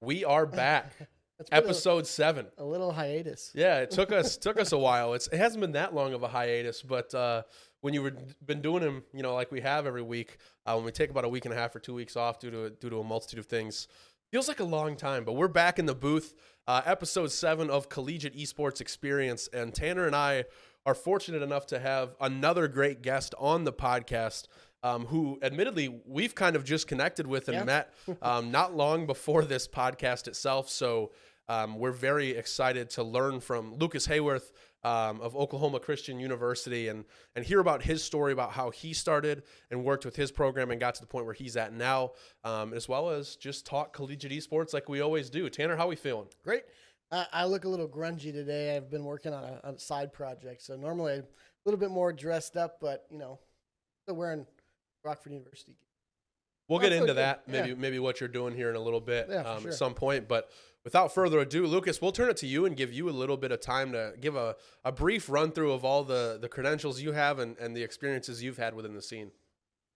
We are back. It's been Episode 7. a little hiatus. Yeah, it took us a while. It hasn't been that long of a hiatus, but when been doing them, like we have every week, when we take about a week and a half or 2 weeks off due to a multitude of things, feels like a long time. But we're back in the booth, episode 7 of Collegiate Esports Experience, and Tanner and I are fortunate enough to have another great guest on the podcast. Who admittedly we've kind of just connected with and met not long before this podcast itself. So we're very excited to learn from Lucas Hayworth of Oklahoma Christian University and hear about his story about how he started and worked with his program and got to the point where he's at now, as well as just talk collegiate esports like we always do. Tanner, how we feeling? Great. I look a little grungy today. I've been working on a side project. So normally I'm a little bit more dressed up, but, still wearing Rockford University. We'll get into that, maybe what you're doing here in a little bit sure. at some point. But without further ado, Lucas, we'll turn it to you and give you a little bit of time to give a brief run through of all the credentials you have and the experiences you've had within the scene.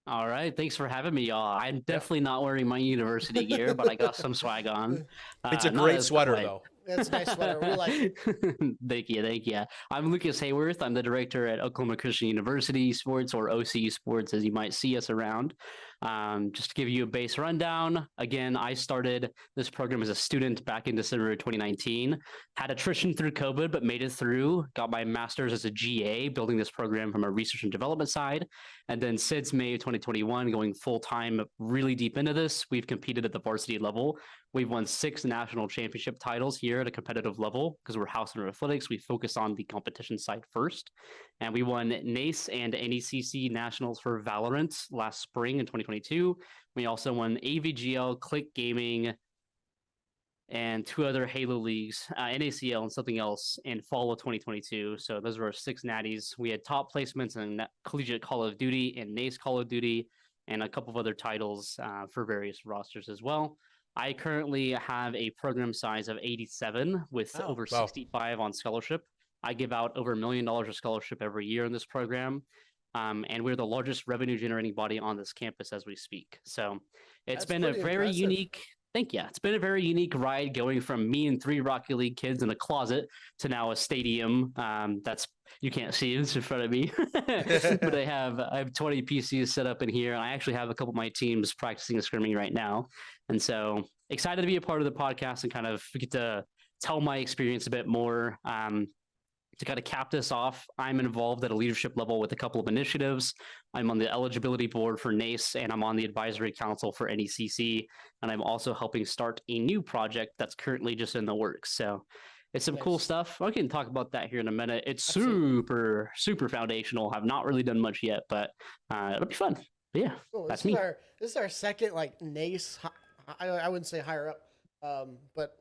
All right. Thanks for having me, y'all. I'm definitely not wearing my university gear, but I got some swag on. It's a great sweater, though. That's a nice sweater. We like it. Thank you. I'm Lucas Hayworth. I'm the director at Oklahoma Christian University Sports, or OC Sports, as you might see us around. Just to give you a base rundown, again, I started this program as a student back in December 2019. Had attrition through COVID, but made it through. Got my master's as a GA, building this program from a research and development side. And then since May of 2021, going full-time, really deep into this, we've competed at the varsity level. We've won 6 national championship titles here at a competitive level because we're house under athletics. We focus on the competition side first. And we won NACE and NECC nationals for Valorant last spring in 2022. We also won AVGL, Click Gaming, and 2 other Halo leagues, NACL and something else in fall of 2022. So those were our 6 natties. We had top placements in Collegiate Call of Duty and NACE Call of Duty, and a couple of other titles for various rosters as well. I currently have a program size of 87 with over 65 on scholarship. I give out over $1 million of scholarship every year in this program. And we're the largest revenue generating body on this campus as we speak. So it's been a very unique, it's been a very unique ride going from me and 3 Rocket League kids in a closet to now a stadium. You can't see it's in front of me, but I have 20 PCs set up in here. And I actually have a couple of my teams practicing and scrimming right now. And so excited to be a part of the podcast and kind of get to tell my experience a bit more. To kind of cap this off, I'm involved at a leadership level with a couple of initiatives. I'm on the eligibility board for NACE, and I'm on the advisory council for NECC, and I'm also helping start a new project that's currently just in the works. So it's some cool stuff. I can talk about that here in a minute. It's super foundational. I've not really done much yet, but it'll be fun. But yeah, cool. That's me. This is our second NACE. I wouldn't say higher up, but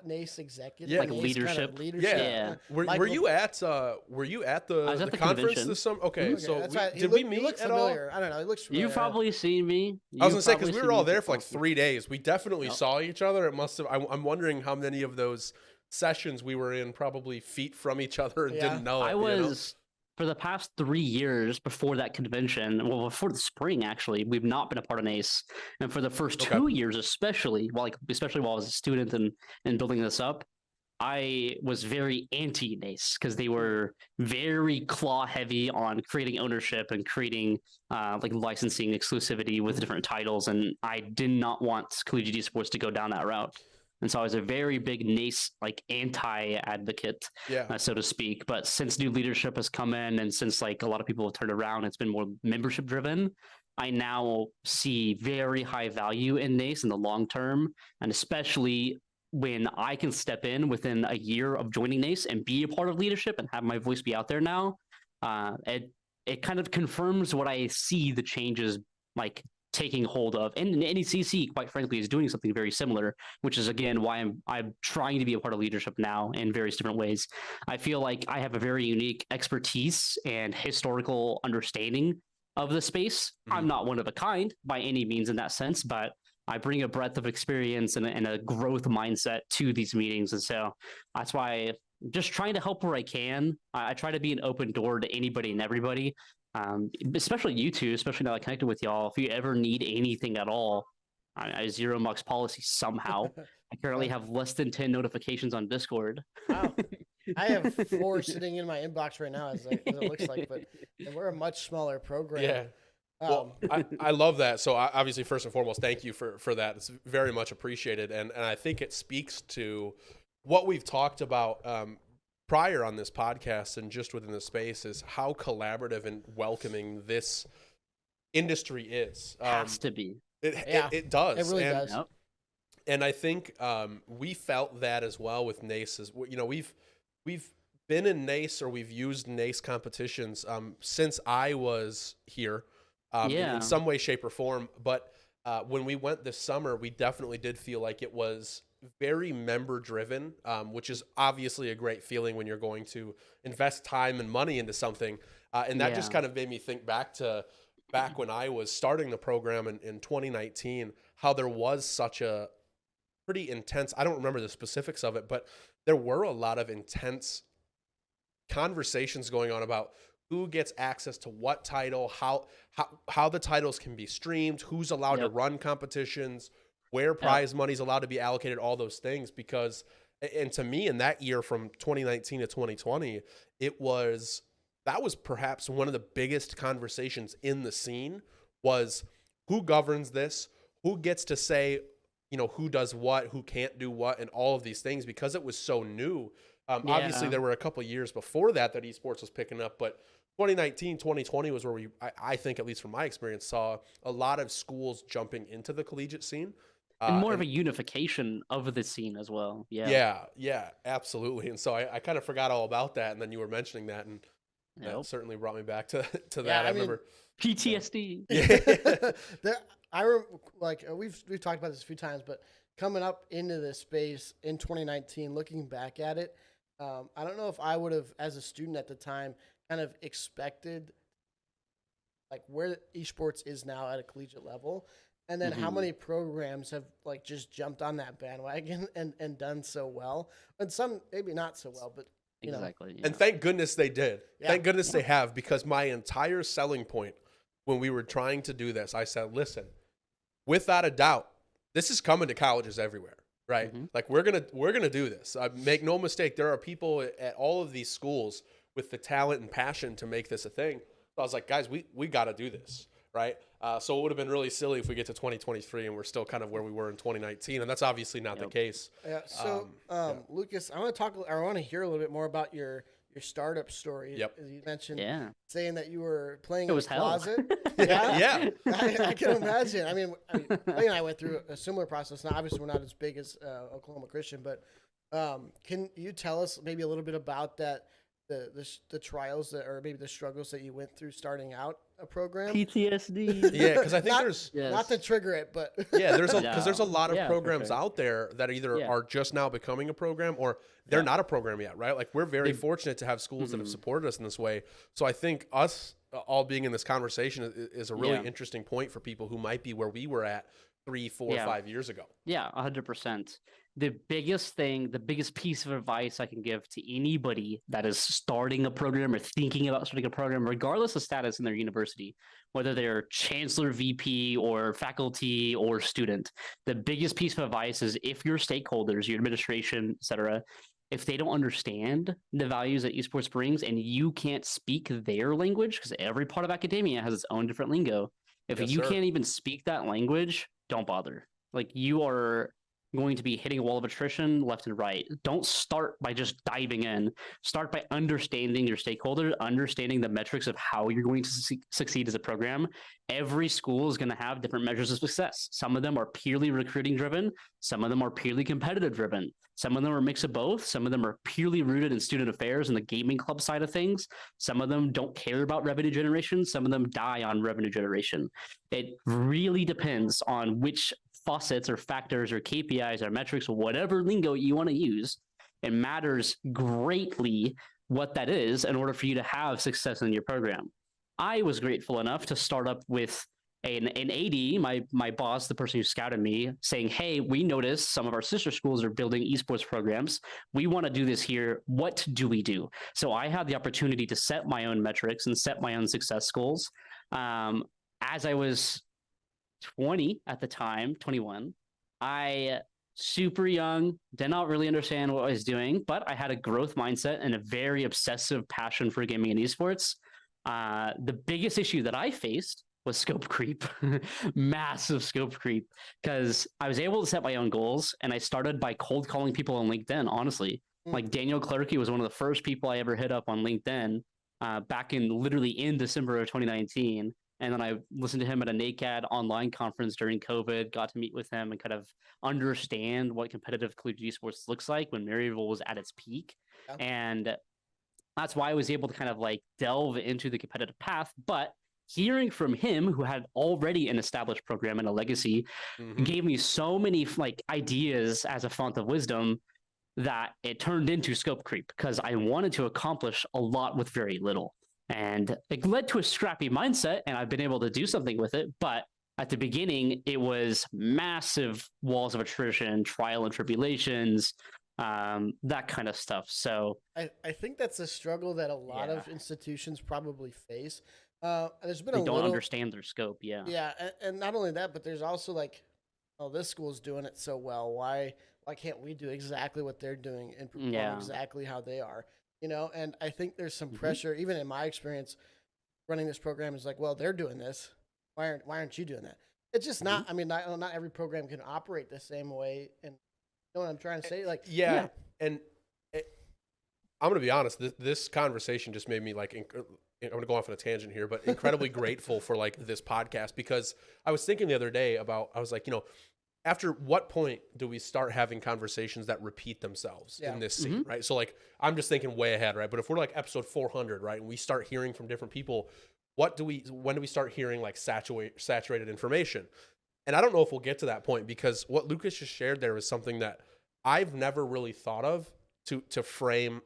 NACE executive, like leadership. Kind of leadership. Yeah. Were you at the conference this summer? Okay, so did we meet at all? I don't know. It looks familiar. You've probably seen me. I was gonna say, because we were all there for like 3 days. We definitely saw each other. It must have. I'm wondering how many of those sessions we were in, probably feet from each other, and didn't know it. I was. For the past 3 years before that convention, well, before the spring, actually, we've not been a part of NACE. And for the first 2 years, especially while I was a student and building this up, I was very anti-NACE because they were very claw heavy on creating ownership and creating licensing exclusivity with different titles. And I did not want collegiate esports to go down that route. And so I was a very big NACE, anti-advocate, so to speak. But since new leadership has come in and since a lot of people have turned around, it's been more membership driven. I now see very high value in NACE in the long term. And especially when I can step in within a year of joining NACE and be a part of leadership and have my voice be out there now, it kind of confirms what I see the changes taking hold of. And NECC, quite frankly, is doing something very similar, which is, again, why I'm trying to be a part of leadership now in various different ways. I feel like I have a very unique expertise and historical understanding of the space. Mm-hmm. I'm not one of a kind by any means in that sense, but I bring a breadth of experience and a growth mindset to these meetings. And so that's why I'm just trying to help where I can. I try to be an open door to anybody and everybody. Especially you two, especially now I connected with y'all. If you ever need anything at all, I zero mux policy somehow. I currently have less than 10 notifications on Discord. Wow. I have 4 sitting in my inbox right now, as it looks like, but we're a much smaller program. Yeah. Well, I love that. So obviously, first and foremost, thank you for that. It's very much appreciated, and I think it speaks to what we've talked about prior on this podcast and just within the space is how collaborative and welcoming this industry is. Has to be. It does. It really does. Yep. And I think we felt that as well with NACE. We've been in NACE, or we've used NACE competitions since I was here in some way, shape, or form. But when we went this summer, we definitely did feel like it was very member driven, which is obviously a great feeling when you're going to invest time and money into something. And that just kind of made me think back when I was starting the program in 2019, how there was such a pretty intense, I don't remember the specifics of it, but there were a lot of intense conversations going on about who gets access to what title, how the titles can be streamed, who's allowed to run competitions, where prize money is allowed to be allocated, all those things. Because, and to me, in that year from 2019 to 2020, that was perhaps one of the biggest conversations in the scene, was who governs this, who gets to say, who does what, who can't do what, and all of these things, because it was so new. Obviously, there were a couple of years before that esports was picking up, but 2019, 2020 was where I think, at least from my experience, saw a lot of schools jumping into the collegiate scene. And more of a unification of the scene as well. Yeah, absolutely. And so I kind of forgot all about that, and then you were mentioning that, and that certainly brought me back to that. I remember PTSD. We've talked about this a few times, but coming up into this space in 2019, looking back at it, I don't know if I would have, as a student at the time, kind of expected like where esports is now at a collegiate level, and then how many programs have like just jumped on that bandwagon and done so well, and some maybe not so well, but exactly. And thank goodness they did. Thank goodness they have, because my entire selling point when we were trying to do this, I said, listen, without a doubt, this is coming to colleges everywhere, right? Like we're gonna do this. Make no mistake, there are people at all of these schools with the talent and passion to make this a thing. So I was like, guys, we got to do this, right? So it would have been really silly if we get to 2023 and we're still kind of where we were in 2019, and that's obviously not the case. Yeah. So, Lucas, I want to hear a little bit more about your startup story. Yep. As you mentioned, saying that you were playing in a the closet. Yeah. I can imagine. I mean, Clay and I went through a similar process. Now, obviously, we're not as big as Oklahoma Christian, but can you tell us maybe a little bit about that? The trials or maybe the struggles that you went through starting out a program? PTSD. Yeah, because I think there's not to trigger it, but there's a lot of programs out there that either are just now becoming a program or they're not a program yet, right? Like we're very fortunate to have schools that have supported us in this way. So I think us all being in this conversation is a really interesting point for people who might be where we were at 3, 4, 5 years ago. Yeah, 100%. The biggest piece of advice I can give to anybody that is starting a program or thinking about starting a program, regardless of status in their university, whether they're chancellor, VP, or faculty or student, the biggest piece of advice is if your stakeholders, your administration, etc., if they don't understand the values that esports brings and you can't speak their language, because every part of academia has its own different lingo, if you can't even speak that language, don't bother. Like you are going to be hitting a wall of attrition left and right. Don't start by just diving in. Start by understanding your stakeholders, understanding the metrics of how you're going to succeed as a program. Every school is going to have different measures of success. Some of them are purely recruiting driven. Some of them are purely competitive driven. Some of them are a mix of both. Some of them are purely rooted in student affairs and the gaming club side of things. Some of them don't care about revenue generation. Some of them die on revenue generation. It really depends on which faucets or factors or KPIs or metrics or whatever lingo you want to use. It matters greatly what that is in order for you to have success in your program. I was grateful enough to start up with an AD, my boss, the person who scouted me, saying, hey, we noticed some of our sister schools are building esports programs. We want to do this here. What do we do? So I had the opportunity to set my own metrics and set my own success goals. As I was 20 at the time, 21. I super young, did not really understand what I was doing, but I had a growth mindset and a very obsessive passion for gaming and esports. The biggest issue that I faced was scope creep, massive scope creep, because I was able to set my own goals, and I started by cold calling people on LinkedIn. Honestly, like Daniel Clerkey was one of the first people I ever hit up on LinkedIn back in December of 2019. And then I listened to him at a NACAD online conference during COVID, got to meet with him and kind of understand what competitive collegiate esports looks like when Maryville was at its peak. Yeah. And that's why I was able to kind of like delve into the competitive path. But hearing from him, who had already an established program and a legacy, gave me so many like ideas as a font of wisdom that it turned into scope creep because I wanted to accomplish a lot with very little. And it led to a scrappy mindset, and I've been able to do something with it. But at the beginning, it was massive walls of attrition, trial and tribulations, that kind of stuff. So I think that's a struggle that a lot of institutions probably face. There's been they don't understand their scope. Yeah. Yeah, and not only that, but there's also like, oh, this school's doing it so well. Why can't we do exactly what they're doing and perform exactly how they are? You know, and I think there's some pressure, even in my experience, running this program is like, well, they're doing this. Why aren't you doing that? It's just not. I mean, not every program can operate the same way. And you know what I'm trying to say? Like, and I'm gonna be honest. This conversation just made me like. I'm gonna go off on a tangent here, but incredibly grateful for like this podcast because I was thinking the other day about. I was like, you know. After what point do we start having conversations that repeat themselves in this scene, right? So like, I'm just thinking way ahead, right? But if we're like episode 400, right, and we start hearing from different people, when do we start hearing like saturated information? And I don't know if we'll get to that point because what Lucas just shared there is something that I've never really thought of to frame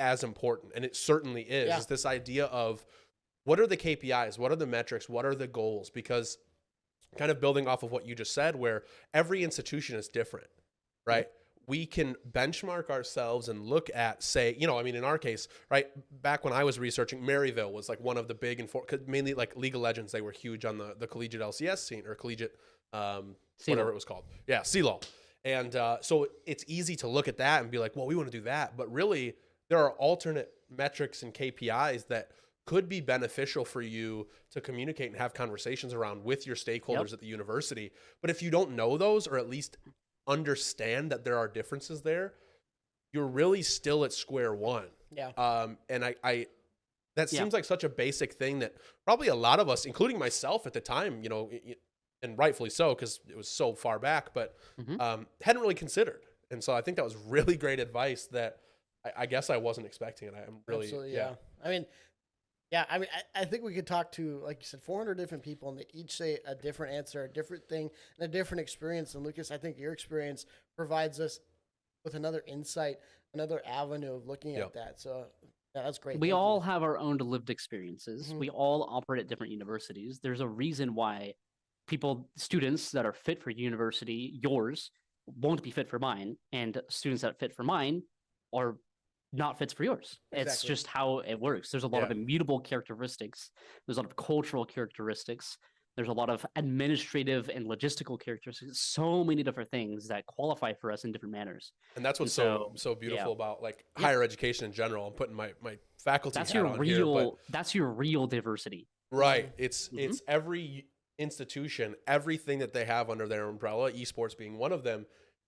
as important. And it certainly is, is this idea of what are the KPIs? What are the metrics? What are the goals? Because kind of building off of what you just said, where every institution is different, right? We can benchmark ourselves and look at, say, you know, I mean, in our case, right, back when I was researching, Maryville was like one of the big, mainly like League of Legends, they were huge on the collegiate LCS scene, or collegiate, whatever it was called. Yeah, CLOL. And so it's easy to look at that and be like, well, we want to do that. But really, there are alternate metrics and KPIs that could be beneficial for you to communicate and have conversations around with your stakeholders at the university. But if you don't know those, or at least understand that there are differences there, you're really still at square one. Yeah. And I that seems like such a basic thing that probably a lot of us, including myself at the time, you know, and rightfully so, because it was so far back, but hadn't really considered. And so I think that was really great advice that I guess I wasn't expecting. And I'm really, absolutely, I mean, I think we could talk to, like you said, 400 different people, and they each say a different answer, a different thing, and a different experience. And Lucas, I think your experience provides us with another insight, another avenue of looking at that. So that's great. We all have our own lived experiences. We all operate at different universities. There's a reason why students that are fit for university, yours, won't be fit for mine, and students that fit for mine are not fits for yours. Exactly. It's just how it works. There's a lot of immutable characteristics. There's a lot of cultural characteristics. There's a lot of administrative and logistical characteristics. So many different things that qualify for us in different manners. And that's what's so beautiful about like higher education in general. I'm putting my faculty hat on here, but that's your real diversity. Right. It's every institution, everything that they have under their umbrella, esports being one of them.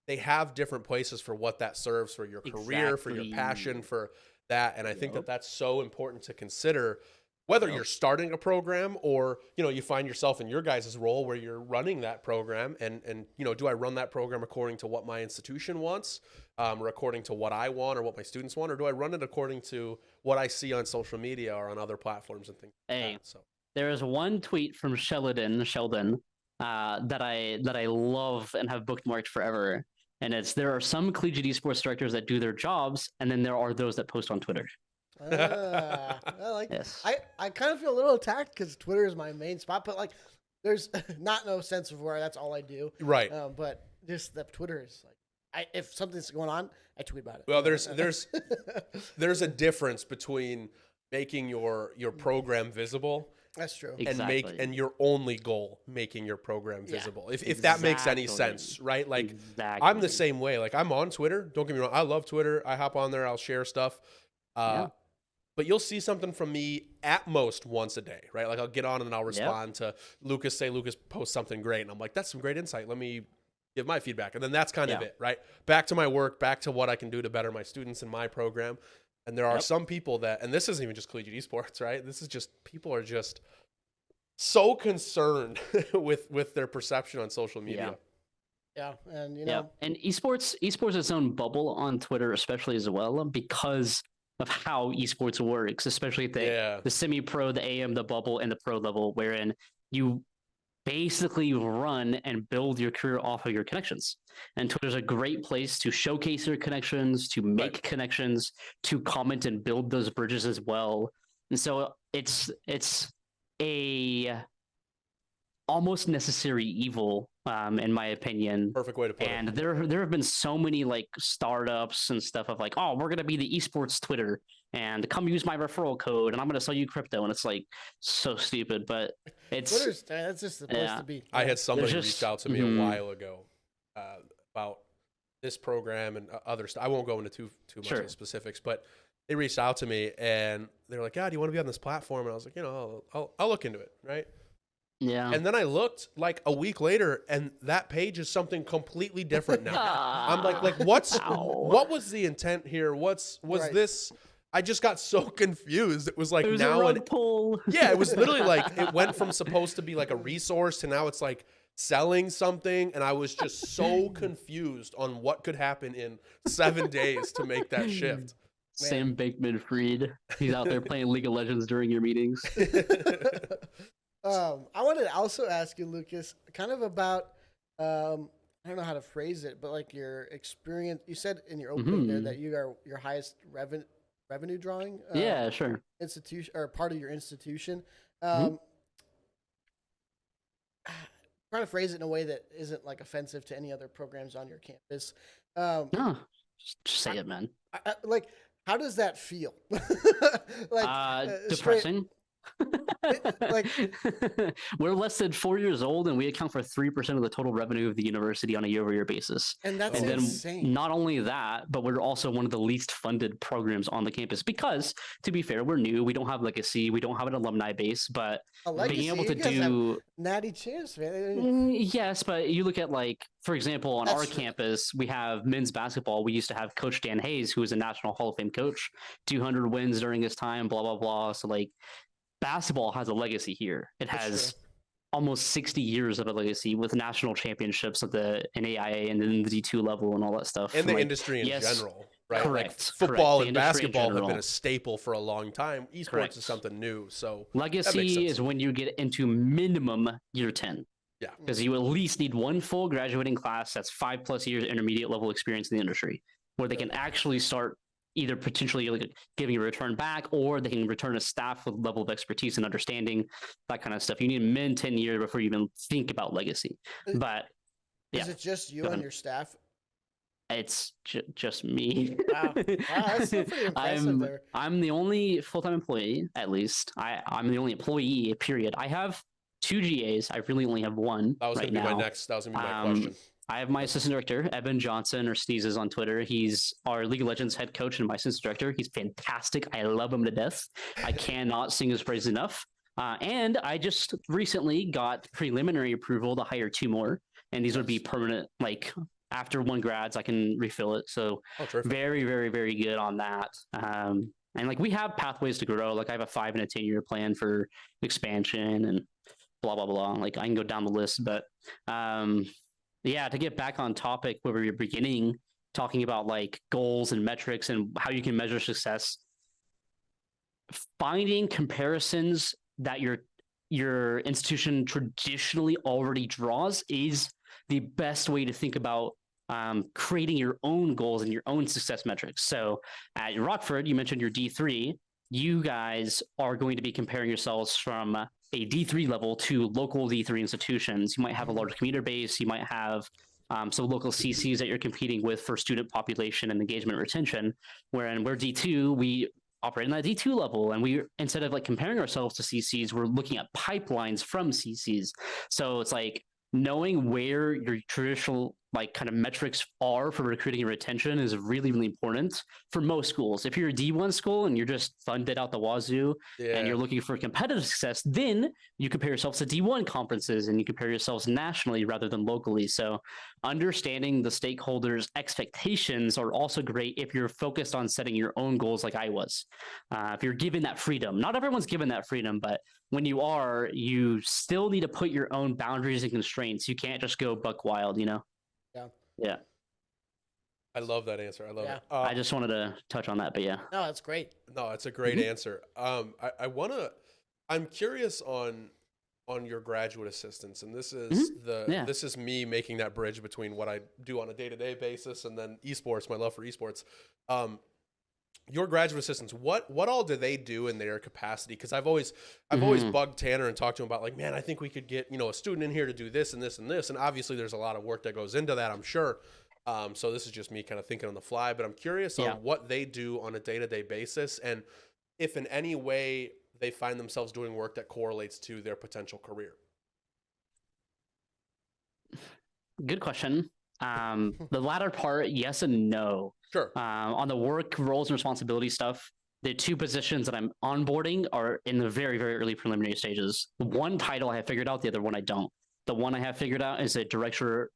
They have different places for what that serves for your career, for your passion, for that. And I think that that's so important to consider, whether you're starting a program or, you know, you find yourself in your guys' role where you're running that program and, you know, do I run that program according to what my institution wants, or according to what I want or what my students want, or do I run it according to what I see on social media or on other platforms and things like that? So there is one tweet from Sheldon, that I love and have bookmarked forever. And there are some collegiate esports directors that do their jobs, and then there are those that post on Twitter. I like this. I kind of feel a little attacked because Twitter is my main spot, but like there's no sense of where that's all I do. Right. But just that Twitter is like, if something's going on, I tweet about it. Well, there's a difference between making your program visible That's true. and Exactly. and your only goal making your program Yeah. visible. If that makes any Exactly. sense, right? Like Exactly. I'm the same way. Like I'm on Twitter. Don't get me wrong. I love Twitter. I hop on there. I'll share stuff. Yeah. But you'll see something from me at most once a day, right? Like I'll get on and I'll respond to Lucas, say Lucas posts something great. And I'm like, that's some great insight. Let me give my feedback. And then that's kind of it, right? Back to my work, back to what I can do to better my students in my program. And there are some people that, and this isn't even just collegiate esports, right? This is just, people are just so concerned with their perception on social media. Yeah, and you know, and esports has its own bubble on Twitter, especially as well, because of how esports works, especially at the semi-pro, the AM, the bubble, and the pro level, wherein you basically run and build your career off of your connections. And Twitter's a great place to showcase your connections, to make connections, to comment and build those bridges as well. And so it's a almost necessary evil, in my opinion. Perfect way to put and it. there have been so many like startups and stuff of like, oh, we're gonna be the esports Twitter and come use my referral code and I'm gonna sell you crypto, and it's like so stupid, but it's Twitter's that's just the place to be. I had somebody There's reach just- out to me a while ago about this program and other stuff. I won't go into too much of the specifics, but they reached out to me and they were like, "God, do you want to be on this platform?" And I was like, I'll look into it, right? Yeah. And then I looked like a week later, and that page is something completely different now. I'm like, what was the intent here? Was this? I just got so confused. It was like There's now a rug pull. yeah, it was literally like it went from supposed to be like a resource to now it's like selling something, and I was just so confused on what could happen in 7 days to make that shift. Sam Bankman-Fried. He's out there playing League of Legends during your meetings. I wanted to also ask you, Lucas, kind of about I don't know how to phrase it, but like your experience. You said in your opening there that you are your highest revenue drawing. Yeah, sure. Institution or part of your institution. Trying to phrase it in a way that isn't like offensive to any other programs on your campus. No, just say it, man. Like, how does that feel? Depressing. Like we're less than 4 years old, and we account for 3% of the total revenue of the university on a year-over-year basis. And that's then insane. Not only that, but we're also one of the least funded programs on the campus because, to be fair, we're new. We don't have legacy. We don't have an alumni base, but being able to do natty chance, man. Yes, but you look at like, for example, on our campus, we have men's basketball. We used to have Coach Dan Hayes, who is a National Hall of Fame coach, 200 wins during his time, blah blah blah. So like, basketball has a legacy here. It has almost 60 years of a legacy with national championships at the NAIA and then the D2 level and all that stuff. And the industry in general, right? Correct. Like football and industry basketball have been a staple for a long time. Esports is something new. So legacy is when you get into minimum year 10. Yeah. Because you at least need one full graduating class that's 5+ years intermediate level experience in the industry, where they can actually start either potentially like giving a return back, or they can return a staff with level of expertise and understanding, that kind of stuff. You need a min 10 years before you even think about legacy. But is it just you and your staff? It's just me. Wow, that's still pretty impressive there. I'm the only full-time employee, at least. I'm the only employee, period. I have 2 GAs. I really only have one. That was right gonna be now. my next. That was gonna be my question. I have my assistant director, Eben Johnson, or Sneezes on Twitter. He's our League of Legends head coach and my assistant director. He's fantastic. I love him to death. I cannot sing his praise enough. And I just recently got preliminary approval to hire 2 more, and these would be permanent. Like after one grads, I can refill it. So very, very, very good on that. And like we have pathways to grow. Like I have a 5 and a 10-year plan for expansion and blah blah blah. Like I can go down the list, but yeah, to get back on topic where we were beginning, talking about like goals and metrics and how you can measure success, finding comparisons that your institution traditionally already draws is the best way to think about creating your own goals and your own success metrics. So at Rockford, you mentioned your D3. You guys are going to be comparing yourselves from a D3 level to local D3 institutions. You might have a large commuter base. You might have some local CCs that you're competing with for student population and engagement retention. Wherein we're D2, we operating at D2 level. And we, instead of like comparing ourselves to CCs, we're looking at pipelines from CCs. So it's like knowing where your traditional like kind of metrics are for recruiting and retention is really, really important for most schools. If you're a D1 school and you're just funded out the wazoo and you're looking for competitive success, then you compare yourselves to D1 conferences and you compare yourselves nationally rather than locally. So understanding the stakeholders' expectations are also great if you're focused on setting your own goals like I was. If you're given that freedom, not everyone's given that freedom, but when you are, you still need to put your own boundaries and constraints. You can't just go buck wild, you know? Yeah. Yeah. I love that answer. I love it. I just wanted to touch on that, but yeah. No, that's great. No, it's a great answer. I'm curious on your graduate assistants, and this is this is me making that bridge between what I do on a day-to-day basis and then esports, my love for esports. Your graduate assistants, what all do they do in their capacity? Because I've always bugged Tanner and talked to him about like, man, I think we could get a student in here to do this and this and this, and obviously there's a lot of work that goes into that, I'm sure. So this is just me kind of thinking on the fly, but I'm curious on what they do on a day-to-day basis, and if in any way they find themselves doing work that correlates to their potential career. Good question. The latter part, yes and no. Sure. On the work roles and responsibility stuff, the two positions that I'm onboarding are in the very, very early preliminary stages. One title I have figured out, the other one I don't. The one I have figured out is a director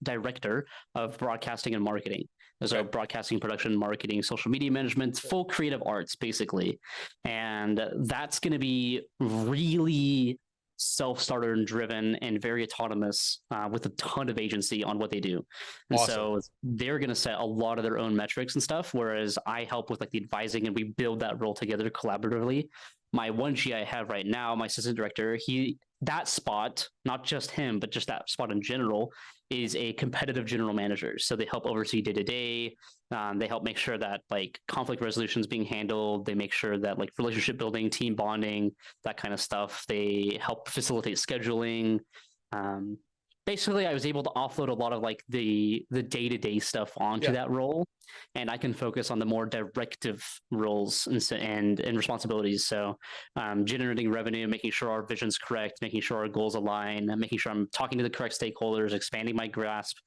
of broadcasting and marketing. So broadcasting, production, marketing, social media management, full creative arts, basically. And that's going to be really self-starter and driven and very autonomous with a ton of agency on what they do. And so they're going to set a lot of their own metrics and stuff, whereas I help with like the advising and we build that role together collaboratively. My one G I have right now, my assistant director, that spot, not just him, but just that spot in general, is a competitive general manager. So they help oversee day-to-day. They help make sure that like conflict resolution is being handled. They make sure that like relationship building, team bonding, that kind of stuff. They help facilitate scheduling. Basically, I was able to offload a lot of like the day-to-day stuff onto that role, and I can focus on the more directive roles and responsibilities. So generating revenue, making sure our vision's correct, making sure our goals align, making sure I'm talking to the correct stakeholders, expanding my grasp,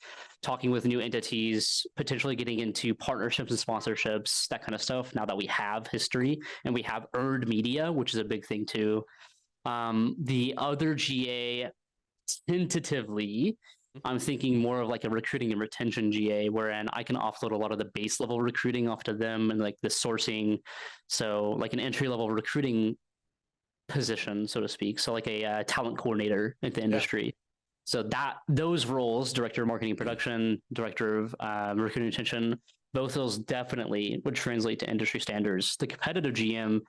talking with new entities, potentially getting into partnerships and sponsorships, that kind of stuff, now that we have history and we have earned media, which is a big thing too. The other GA, tentatively, I'm thinking more of like a recruiting and retention GA, wherein I can offload a lot of the base level recruiting off to them and like the sourcing. So like an entry level recruiting position, so to speak. So like a talent coordinator in the industry. So those roles, director of marketing production, director of recruiting and retention, both of those definitely would translate to industry standards. The competitive GM,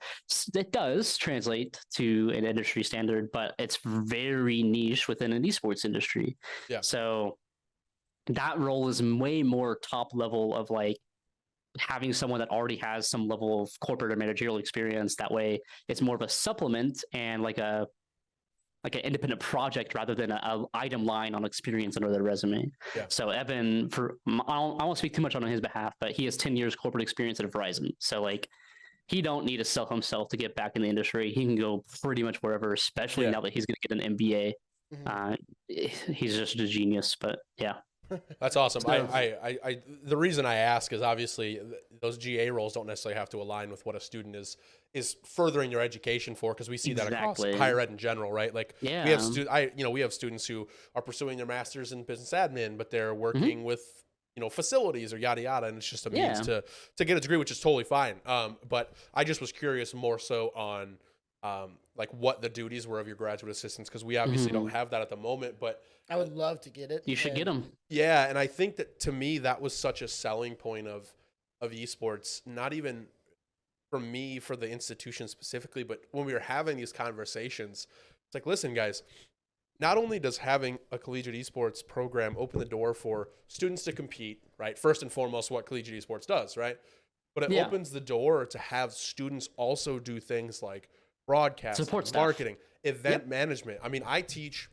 it does translate to an industry standard, but it's very niche within an esports industry. Yeah. So that role is way more top level of like having someone that already has some level of corporate or managerial experience. That way it's more of a supplement and like an independent project rather than an item line on experience under their resume. Yeah. So Evan, I won't speak too much on his behalf, but he has 10 years corporate experience at Verizon. So like, he don't need to sell himself to get back in the industry. He can go pretty much wherever, especially now that he's going to get an MBA. He's just a genius, but yeah. That's awesome. I the reason I ask is obviously those GA roles don't necessarily have to align with what a student is furthering their education for, because we see that across higher ed in general, right? Like we have students who are pursuing their masters in business admin, but they're working with facilities or yada yada, and it's just a means to get a degree, which is totally fine. But I just was curious more so on like what the duties were of your graduate assistants, because we obviously don't have that at the moment, but I would love to get it. You should get them. Yeah, and I think that to me that was such a selling point of esports, not even for me, for the institution specifically, but when we were having these conversations, it's like, listen, guys, not only does having a collegiate esports program open the door for students to compete, right? First and foremost, what collegiate esports does, right? But it opens the door to have students also do things like broadcasting, marketing, event management. I mean, I teach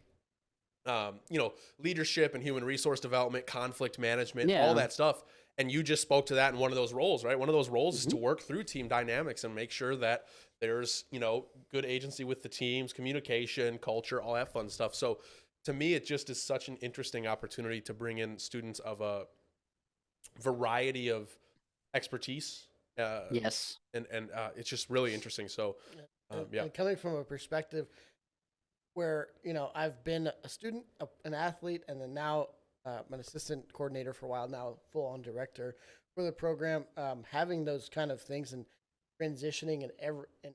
leadership and human resource development, conflict management, all that stuff And you just spoke to that in one of those roles, right? One of those roles is to work through team dynamics and make sure that there's, good agency with the teams, communication, culture, all that fun stuff. So to me, it just is such an interesting opportunity to bring in students of a variety of expertise. Yes. And it's just really interesting. So, and coming from a perspective where, I've been a student, an athlete, and then now I'm an assistant coordinator for a while now, full-on director for the program, having those kind of things and transitioning in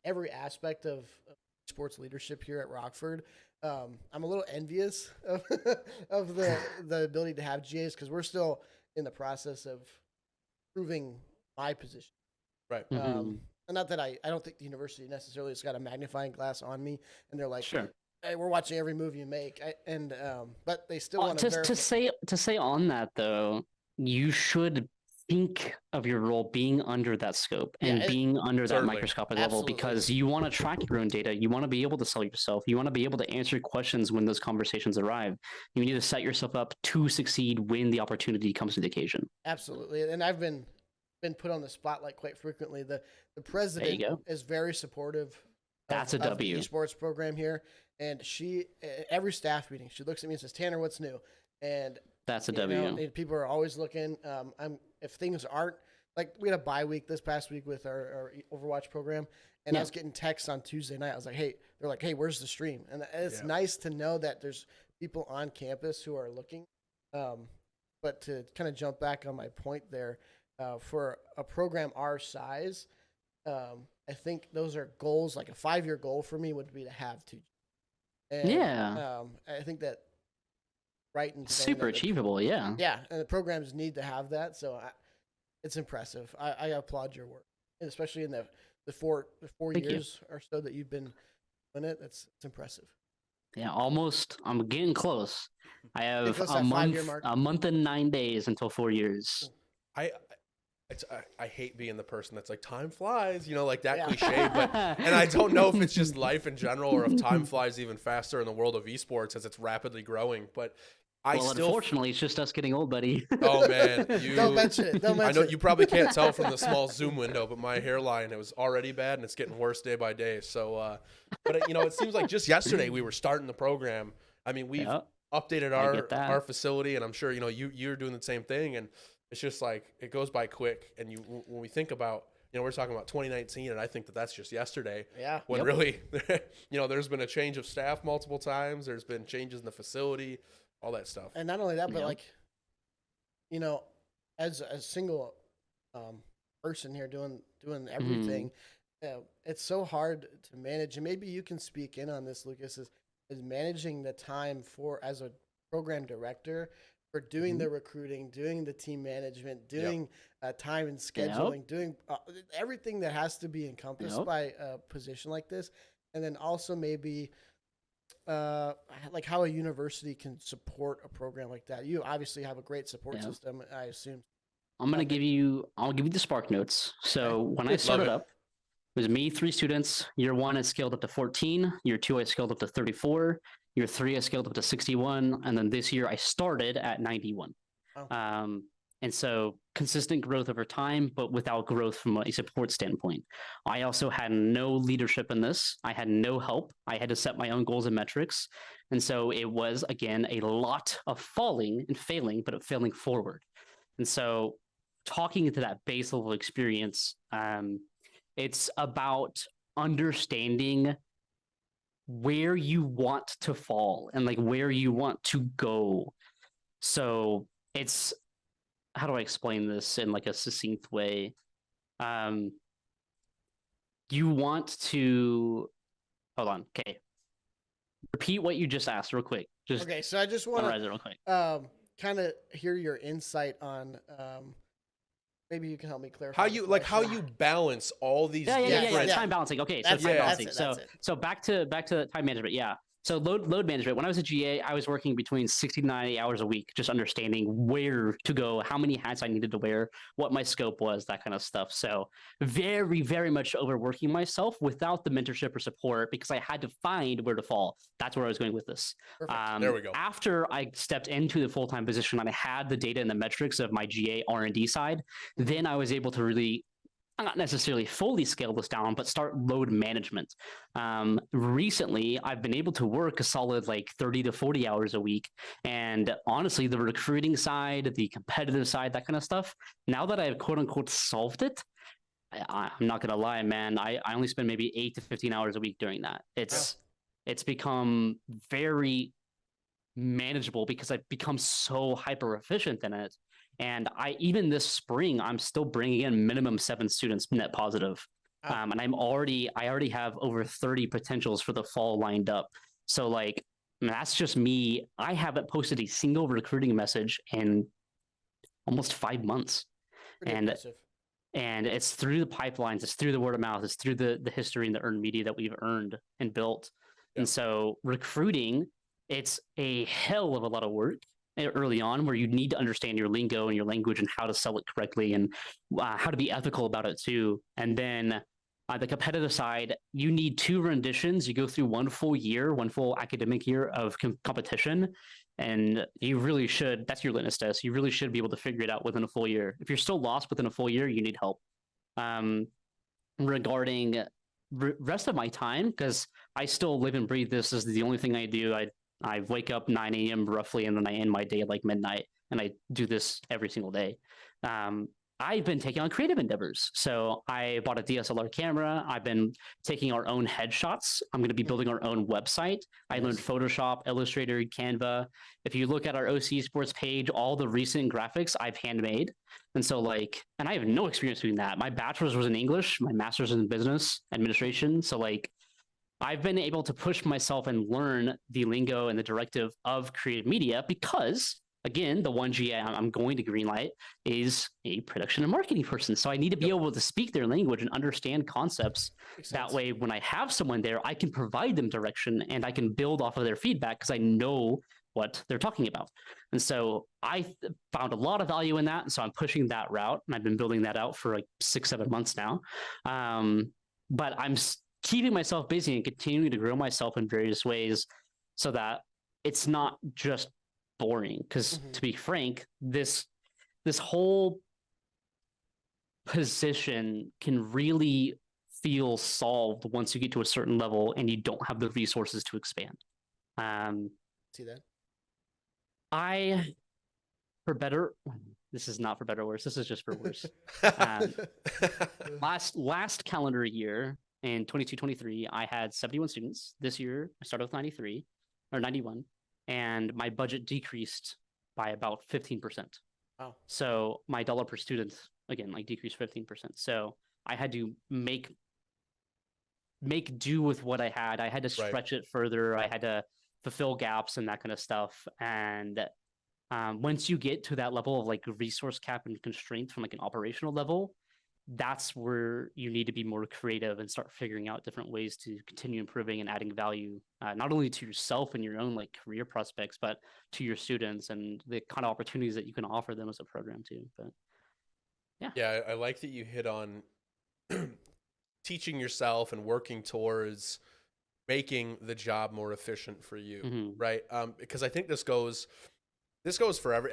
every aspect of sports leadership here at Rockford. I'm a little envious of the ability to have GAs because we're still in the process of proving my position. Right. And not that I don't think the university necessarily has got a magnifying glass on me, and they're like, Sure. Hey, we're watching every move you make, but they still want to say on that though, you should think of your role being under that scope and being under that microscopic level, because you want to track your own data. You want to be able to sell yourself. You want to be able to answer questions when those conversations arrive. You need to set yourself up to succeed when the opportunity comes to the occasion. Absolutely. And I've been put on the spotlight quite frequently. The president is very supportive That's a W. The esports program here. And she, every staff meeting, she looks at me and says, Tanner, what's new? And that's a W. And people are always looking. If things aren't, like we had a bye week this past week with our Overwatch program, and I was getting texts on Tuesday night. I was like, they're like, hey, where's the stream? And it's nice to know that there's people on campus who are looking. But to kind of jump back on my point there, for a program our size, I think those are goals. Like a 5-year goal for me would be to have 2. And, I think that super achievable. Yeah, and the programs need to have that. So it's impressive. I applaud your work, and especially in the four years or so that you've been doing it. It's impressive. Yeah, almost. I'm getting close. I have a month and 9 days until 4 years. I hate being the person that's like, time flies, like that cliche, but, and I don't know if it's just life in general or if time flies even faster in the world of esports as it's rapidly growing, but unfortunately, it's just us getting old, buddy. Oh man, don't mention it. I know you probably can't tell from the small Zoom window, but my hairline, it was already bad and it's getting worse day by day. So, but it seems like just yesterday we were starting the program. I mean, we've updated our facility, and I'm sure, you're doing the same thing, and it's just like it goes by quick. And when we think about, we're talking about 2019, and I think that's just yesterday. Yeah. When really, there's been a change of staff multiple times. There's been changes in the facility, all that stuff. And not only that, but as a single person here doing everything, it's so hard to manage. And maybe you can speak in on this, Lucas, is managing the time as a program director for doing the recruiting, doing the team management, doing time and scheduling, doing everything that has to be encompassed by a position like this. And then also maybe like how a university can support a program like that. You obviously have a great support system, I assume. I'll give you the Spark Notes. So when I started up, it was me, 3 students. Year 1, I scaled up to 14. Year 2, I scaled up to 34. Year 3, I scaled up to 61. And then this year, I started at 91. Oh. And so consistent growth over time, but without growth from a support standpoint. I also had no leadership in this. I had no help. I had to set my own goals and metrics. And so it was, again, a lot of falling and failing, but failing forward. And so talking into that base level experience, it's about understanding where you want to fall and like where you want to go. So it's, how do I explain this in like a succinct way? You want to, hold on. Okay. Repeat what you just asked real quick. Okay. So I just want to real quick. Kind of hear your insight on, maybe you can help me clarify. How you balance all these different... Time balancing. Okay, so time balancing. So back to time management. Yeah. So load management. When I was a GA, I was working between 60 to 90 hours a week, just understanding where to go, how many hats I needed to wear, what my scope was, that kind of stuff. So very, very much overworking myself without the mentorship or support because I had to find where to fall. That's where I was going with this. Perfect. There we go. After I stepped into the full-time position and I had the data and the metrics of my GA R&D side, then I was able to really not necessarily fully scale this down, but start load management. Recently, I've been able to work a solid like 30 to 40 hours a week. And honestly, the recruiting side, the competitive side, that kind of stuff, now that I've quote unquote solved it, I'm not going to lie, man, I only spend maybe 8 to 15 hours a week doing that. It's become very manageable because I've become so hyper efficient in it. And even this spring, I'm still bringing in minimum 7 students net positive. And I already have over 30 potentials for the fall lined up. So like, that's just me. I haven't posted a single recruiting message in almost 5 months. Pretty impressive. And it's through the pipelines, it's through the word of mouth, it's through the history and the earned media that we've earned and built. Yeah. And so recruiting, it's a hell of a lot of work early on where you need to understand your lingo and your language and how to sell it correctly and how to be ethical about it too. And then the competitive side, you need 2 renditions. You go through one full academic year of competition. And you really should, that's your litmus test. You really should be able to figure it out within a full year. If you're still lost within a full year, you need help. Regarding rest of my time, because I still live and breathe this is the only thing I do. I wake up 9 a.m. roughly, and then I end my day at like midnight, and I do this every single day. I've been taking on creative endeavors. So I bought a DSLR camera. I've been taking our own headshots. I'm going to be building our own website. I learned Photoshop, Illustrator, Canva. If you look at our OC Esports page, all the recent graphics I've handmade. And so and I have no experience doing that. My bachelor's was in English. My master's in business administration. So I've been able to push myself and learn the lingo and the directive of creative media because, again, the one GA I'm going to greenlight is a production and marketing person. So I need to be able to speak their language and understand concepts. That way, when I have someone there, I can provide them direction and I can build off of their feedback because I know what they're talking about. And so I found a lot of value in that. And so I'm pushing that route. And I've been building that out for like 6-7 months now. But I'm keeping myself busy and continuing to grow myself in various ways so that it's not just boring. Because to be frank, this whole position can really feel solved once you get to a certain level and you don't have the resources to expand. See that? This is not for better or worse. This is just for worse. Last calendar year, in 22-23, I had 71 students. This year, I started with 91, and my budget decreased by about 15%. Wow. So my dollar per student, again, decreased 15%. So I had to make do with what I had. I had to stretch it further. I had to fulfill gaps and that kind of stuff. And once you get to that level of resource cap and constraint from an operational level, that's where you need to be more creative and start figuring out different ways to continue improving and adding value, not only to yourself and your own career prospects, but to your students and the kind of opportunities that you can offer them as a program too. But yeah, I like that you hit on teaching yourself and working towards making the job more efficient for you, right? Because I think this goes forever,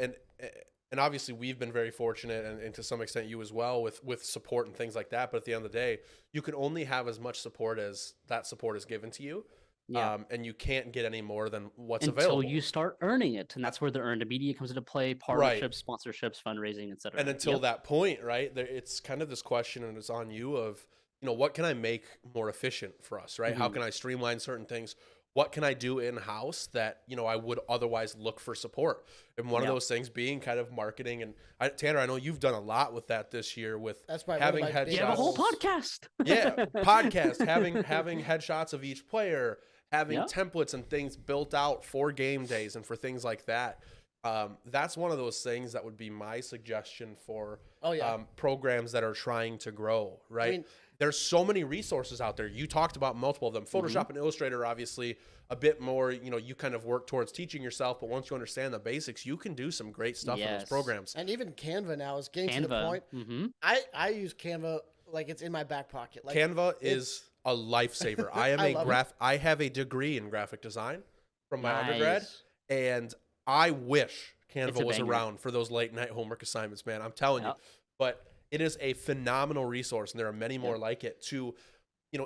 and obviously we've been very fortunate, and to some extent you as well, with support and things like that. But at the end of the day, you can only have as much support as that support is given to you. Yeah. And you can't get any more than what's available. Until you start earning it. And that's where the earned media comes into play, partnerships, sponsorships, fundraising, et cetera. And until that point, right, it's kind of this question, and it's on you of, what can I make more efficient for us, right? How can I streamline certain things? What can I do in-house that, I would otherwise look for support? And one of those things being kind of marketing. And Tanner, I know you've done a lot with that this year with having headshots. You have a whole podcast. Podcast, having headshots of each player, having templates and things built out for game days and for things like that. That's one of those things that would be my suggestion for Oh yeah. programs that are trying to grow, right? I mean, There's so many resources out there. You talked about multiple of them. Photoshop and Illustrator, obviously, a bit more, you kind of work towards teaching yourself, but once you understand the basics, you can do some great stuff in those programs. and even Canva now is getting to the point. I use Canva like it's in my back pocket. Like Canva is a lifesaver. I have a degree in graphic design from my undergrad, and I wish Canva was around for those late night homework assignments, man. I'm telling you. But it is a phenomenal resource, and there are many more like it to,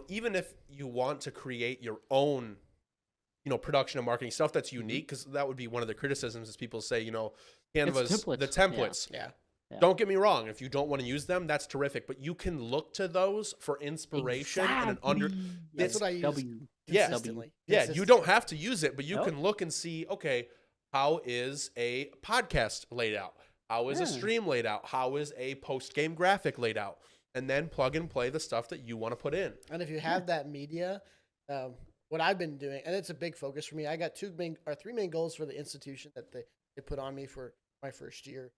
even if you want to create your own, production and marketing stuff that's unique, because that would be one of the criticisms is people say, Canva's the templates. Yeah. Don't get me wrong. If you don't want to use them, that's terrific. But you can look to those for inspiration and That's what I use consistently. Yeah, you don't have to use it, but you can look and see, okay, how is a podcast laid out? How is a stream laid out? How is a post-game graphic laid out? And then plug and play the stuff that you want to put in. And if you have that media, what I've been doing, and it's a big focus for me, I got three main goals for the institution that they put on me for my first year.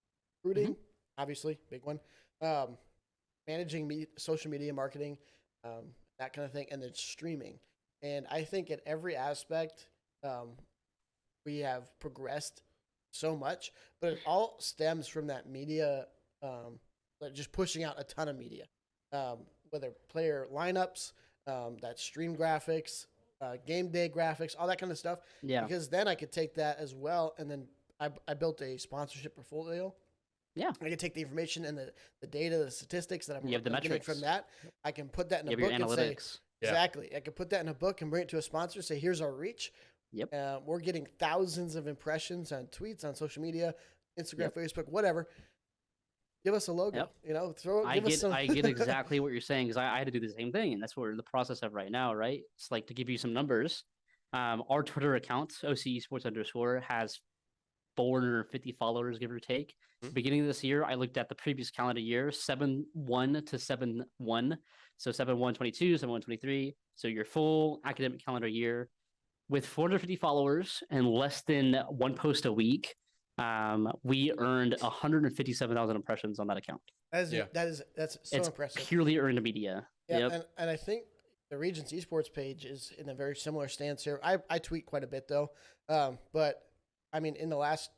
Recruiting, obviously, big one. Managing social media marketing, that kind of thing, and then streaming. And I think at every aspect, we have progressed so much, but it all stems from that media, just pushing out a ton of media, whether player lineups, that stream graphics, game day graphics, all that kind of stuff. Yeah. Because then I could take that as well, and then I built a sponsorship portfolio. Yeah. I can take the information and the data, the statistics that I'm You have the getting metrics. from that. I can put that in You a have book your and say, analytics. exactly. I can put that in a book and bring it to a sponsor, say, here's our reach. Yep. We're getting thousands of impressions on tweets, on social media, Instagram, Facebook, whatever. Give us a logo. Yep. I get exactly what you're saying, because I had to do the same thing, and that's what we're in the process of right now, right? It's like, to give you some numbers, our Twitter account, OCEsports_, has 450 followers, give or take. Beginning of this year, I looked at the previous calendar year, 7/1 to 7/1. So 7/1/22, 7/1/23. So your full academic calendar year with 450 followers and less than one post a week. We earned 157,000 impressions on that account. That's so It's impressive. purely earned media. Yeah, Yep. and I think the Regents Esports page is in a very similar stance here. I tweet quite a bit though, but I mean, in the last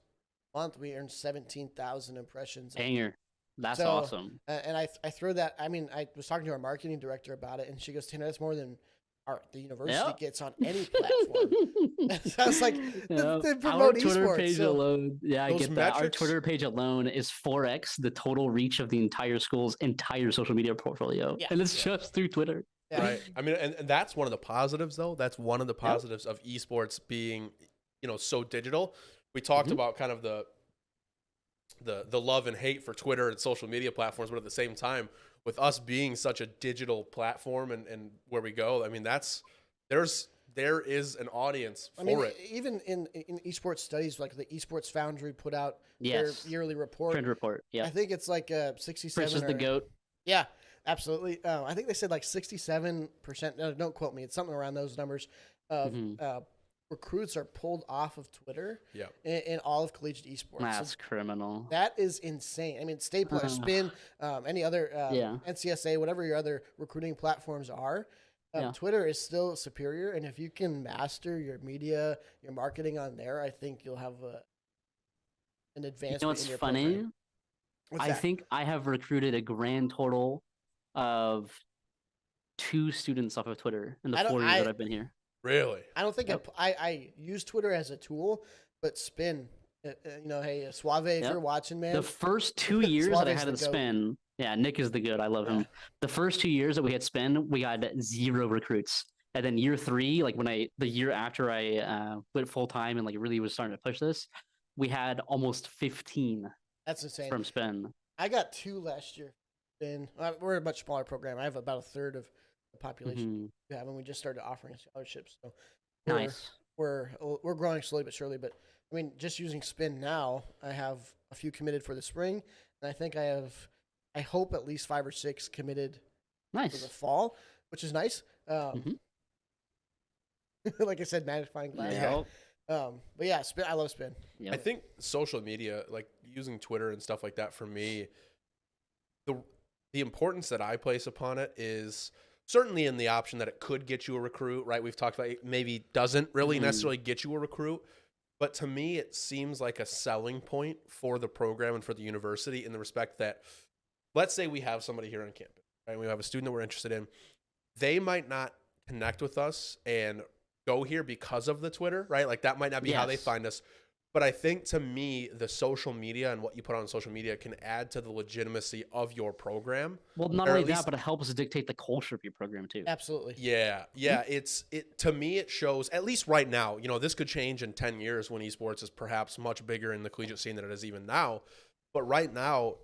month we earned 17,000 impressions. Banger. That's awesome. And I throw that. I mean, I was talking to our marketing director about it, and she goes, "Tanner, that's more than the university gets on any platform." I was like, they promote our Twitter esports, page alone. Yeah, I get that. Our metrics- Twitter page alone is 4x the total reach of the entire school's entire social media portfolio, and it's just through Twitter. Yeah. Right. I mean, and that's one of the positives, though. That's one of the positives of esports being, so digital. We talked about kind of the love and hate for Twitter and social media platforms, but at the same time, with us being such a digital platform and where we go, I mean, there is an audience for it. Even in esports studies, like the Esports Foundry put out Yes. their yearly report. Trend report. Yeah. I think it's like 67. Chris is the GOAT. Yeah, absolutely. I think they said like 67%. No, don't quote me. It's something around those numbers. Of recruits are pulled off of Twitter. In all of collegiate esports. That's criminal. That is insane. I mean, Stapler, Spin, any other NCSA, whatever your other recruiting platforms are. Twitter is still superior, and if you can master your media, your marketing on there, I think you'll have an advancement. You know what's in your funny? program. I think I have recruited a grand total of 2 students off of Twitter in the 4 years that I've been here. Really? I don't think I use Twitter as a tool, but Spin, hey, Suave, if you're watching, man. The first 2 years that I Suave's had the at goat. Spin, Nick is the good. I love him. The first 2 years that we had Spin, we got 0 recruits. And then year 3, like the year after I went full time and like really was starting to push this, we had almost 15. That's insane. From Spin. I got 2 last year. Spin. We're a much smaller program. I have about a third of the population we have, and we just started offering scholarships. So Nice. We're growing slowly but surely. But I mean, just using Spin now, I have a few committed for the spring, and I think I hope at least 5 or 6 committed for the fall, which is nice. Like I said, magnifying glass. But yeah, spin. I love spin. Yep. I think social media, like using Twitter and stuff like that, for me, the importance that I place upon it is certainly in the option that it could get you a recruit, right? We've talked about it maybe doesn't really necessarily get you a recruit, but to me, it seems like a selling point for the program and for the university in the respect that, let's say we have somebody here on campus, right? We have a student that we're interested in. They might not connect with us and go here because of the Twitter, right? Like that might not be how they find us. But I think to me, the social media and what you put on social media can add to the legitimacy of your program. Well, not only that, but it helps dictate the culture of your program too. Absolutely. Yeah. It to me, it shows, at least right now, this could change in 10 years when esports is perhaps much bigger in the collegiate scene than it is even now. But right now,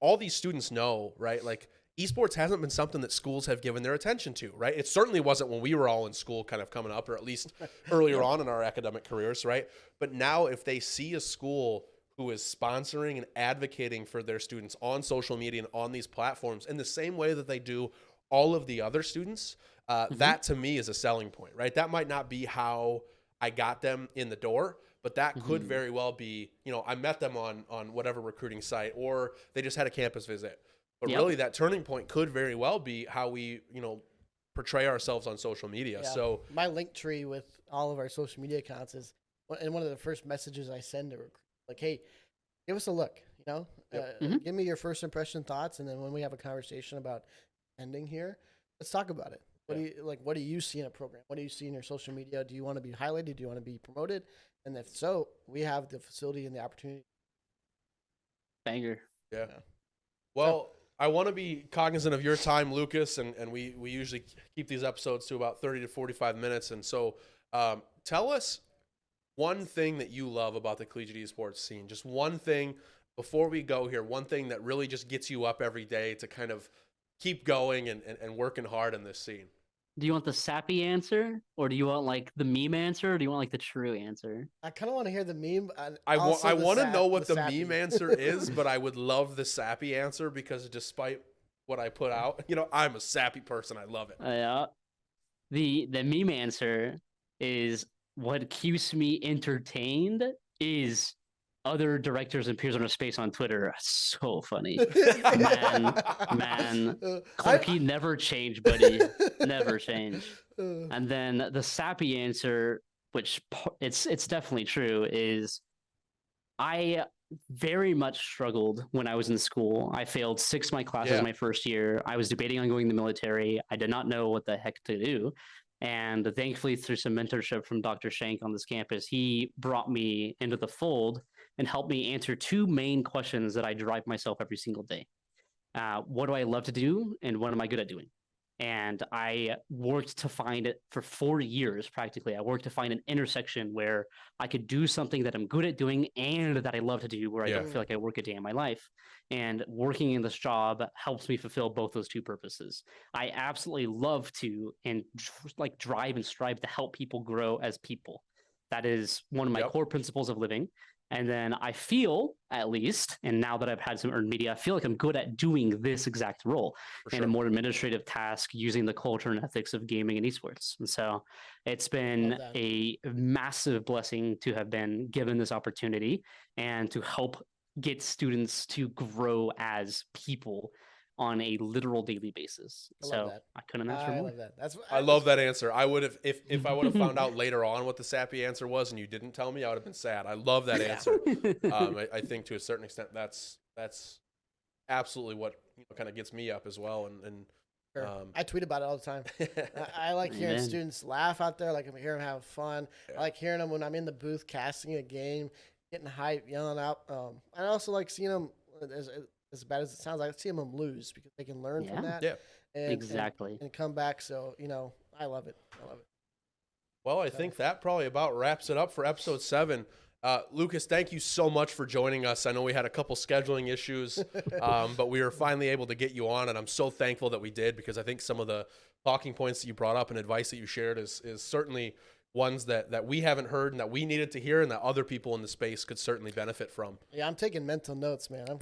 all these students know, right? Like esports hasn't been something that schools have given their attention to, right? It certainly wasn't when we were all in school kind of coming up, or at least earlier on in our academic careers, right? But now if they see a school who is sponsoring and advocating for their students on social media and on these platforms in the same way that they do all of the other students, that to me is a selling point, right? That might not be how I got them in the door, but that could very well be, I met them on whatever recruiting site, or they just had a campus visit. But really, that turning point could very well be how we, portray ourselves on social media. Yeah. So my link tree with all of our social media accounts is, and one of the first messages I send to recruit, like, hey, give us a look, give me your first impression thoughts. And then when we have a conversation about ending here, let's talk about it. What do you see in a program? What do you see in your social media? Do you want to be highlighted? Do you want to be promoted? And if so, we have the facility and the opportunity. Banger. Yeah. Well, I want to be cognizant of your time, Lucas, and we usually keep these episodes to about 30 to 45 minutes. And so tell us one thing that you love about the collegiate esports scene. Just one thing before we go here, one thing that really just gets you up every day to kind of keep going and working hard in this scene. Do you want the sappy answer, or do you want like the meme answer, or do you want like the true answer? I kind of want to hear the meme. I want to know what the meme answer is, but I would love the sappy answer because despite what I put out, I'm a sappy person. I love it. Yeah. The meme answer is what keeps me entertained is other directors and peers on our space on Twitter. So funny. man. Clarky never change, buddy. Never change. And then the sappy answer, which it's definitely true, is I very much struggled when I was in school. I failed 6 of my classes my first year. I was debating on going to the military. I did not know what the heck to do. And thankfully, through some mentorship from Dr. Shank on this campus, he brought me into the fold and helped me answer 2 main questions that I drive myself every single day. What do I love to do, and what am I good at doing? And I worked to find it for 4 years, practically. I worked to find an intersection where I could do something that I'm good at doing and that I love to do, where I don't feel like I work a day in my life. And working in this job helps me fulfill both those 2 purposes. I absolutely love to and drive and strive to help people grow as people. That is one of my core principles of living. And then I feel, at least, and now that I've had some earned media, I feel like I'm good at doing this exact role in a more administrative task using the culture and ethics of gaming and esports. And so it's been a massive blessing to have been given this opportunity and to help get students to grow as people on a literal daily basis. So I couldn't ask for more. I love that. I love that answer. I would have, if I would have found out later on what the sappy answer was and you didn't tell me, I would have been sad. I love that answer. I think to a certain extent, that's absolutely what kind of gets me up as well. And I tweet about it all the time. I like hearing students laugh out there. Like I'm hearing them have fun. I like hearing them when I'm in the booth casting a game, getting hype, yelling out. I also like seeing them as bad as it sounds, I see them lose because they can learn from that. Yeah, and come back. So, I love it. Well, I think that probably about wraps it up for episode 7. Lucas, thank you so much for joining us. I know we had a couple scheduling issues, but we were finally able to get you on, and I'm so thankful that we did because I think some of the talking points that you brought up and advice that you shared is certainly ones that we haven't heard and that we needed to hear and that other people in the space could certainly benefit from. Yeah, I'm taking mental notes, man.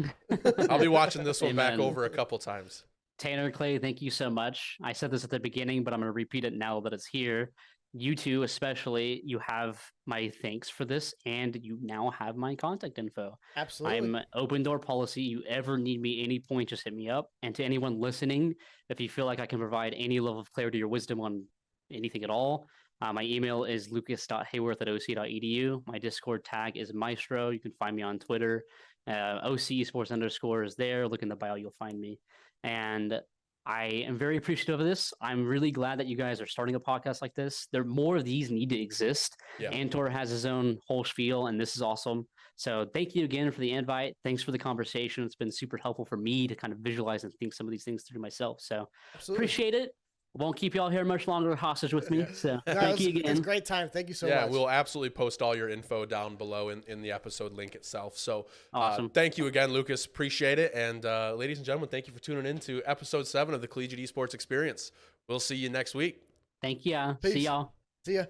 I'll be watching this one back over a couple times. Tanner, Clay, thank you so much. I said this at the beginning, but I'm going to repeat it now that it's here. you two, especially, you have my thanks for this, and you now have my contact info. Absolutely. I'm open door policy. You ever need me any point, just hit me up. And to anyone listening, if you feel like I can provide any level of clarity or wisdom on anything at all, my email is lucas.hayworth@oc.edu. My Discord tag is Maestro. You can find me on Twitter. OC Sports _ is there. Look in the bio, you'll find me. And I am very appreciative of this. I'm really glad that you guys are starting a podcast like this. There more of these need to exist. Yeah. Antor has his own whole spiel, and this is awesome. So thank you again for the invite. Thanks for the conversation. It's been super helpful for me to kind of visualize and think some of these things through myself. So appreciate it. Won't keep y'all here much longer hostage with me. So thank you again. It's a great time. Thank you so much. Yeah, we'll absolutely post all your info down below in the episode link itself. So awesome. Thank you again, Lucas. Appreciate it. And ladies and gentlemen, thank you for tuning in to episode 7 of the Collegiate Esports Experience. We'll see you next week. Thank you. Peace. See y'all. See ya.